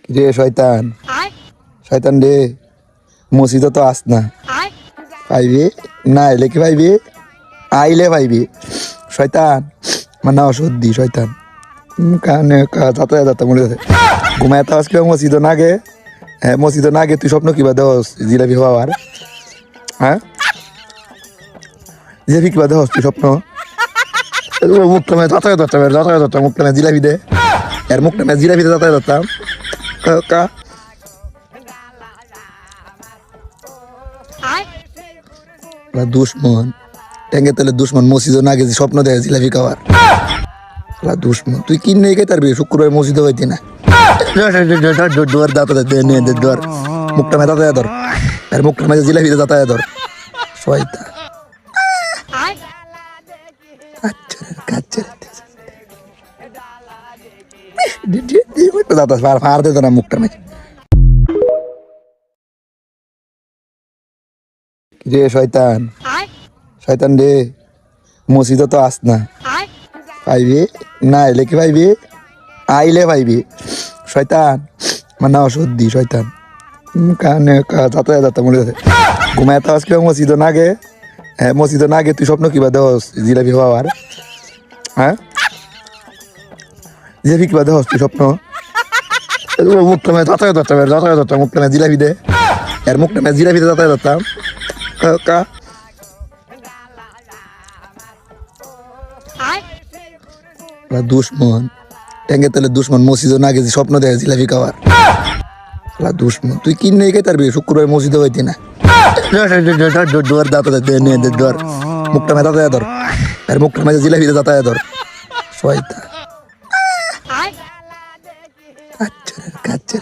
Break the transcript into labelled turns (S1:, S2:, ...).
S1: রে শয়তান, শয়তান রে, মসজিদে তো আস না। পাইবি না এলে কি পাইবি? আইলে পাইবি। শয়তান মানে অসদ্ধি শয়তান। কানে যাতে যাতে মনে যাতে ঘুমায় তাস কেউ মসজিদ না গে। হ্যাঁ মসজিদ না গে তুই স্বপ্ন কিবা দেওস জিলাপি হওয়ার? হ্যাঁ জিলাপি কিবা দেওস তুই স্বপ্ন? মুখটা মেয়ে যাতায়াত ধরতাম, যাতায়াত ধরতাম, মুখটা মেয়ে জিলাপি দে। এর মুখটা মেয়ে জিলাপিতে যাতায়াত ধরতাম। কা দুশ্মন ট্যাঙ্গে তেলে দুশ্মন মসজিদও না গেছি স্বপ্ন দেখে জিলাপি খাওয়ার। দুশ্মন তুই কিন নেই গে তার শুক্রবার মসজিদে হইতি না। ডোয়ার দাঁত ডোয়ার মুখটা মেয়ে যাতায়াত ধর। আর মুখটা মেয়ে জিলাপিতে যাতায়াত ধর। শয়তা ফার দে না মুখটা মেয়ে। রে শয়তান, শয়তান রে, মসজিদে তো আস না। পাইবি না এলে কি পাইবি? আইলে পাইবি। শয়তান মানে অসদ্ধি শয়তান। কানে যাতায়াত যাতে মনে যাতে ঘুমায় তাস কেউ মসজিদ না গে। হ্যাঁ মসজিদ না গে তুই স্বপ্ন কিবা দেওস জিলাপি হওয়ার? হ্যাঁ জিলাপি কিবা দেওস তুই স্বপ্ন? মুখটা মেয়ে যাতায়াত ধরতাম, যাতায়াত ধরতাম, মুখটা মেয়ে জিলাপি দে। এর মুখটা মেয়ে জিলাপিতে যাতায়াত ধরতাম। কা দুশ্মন ট্যাঙ্গে তেলে দুশ্মন মসজিদও না গেছি স্বপ্ন দেখে জিলাপি খাওয়ার। দুশ্মন তুই কিন নেই গে তার শুক্রবার মসজিদে হইতি না। ডোয়ার দাঁত ডোয়ার মুখটা মেয়ে যাতায়াত ধর। আর মুখটা মেয়ে জিলাপিতে যাতায়াত ধর। শয়তা আচ্ছা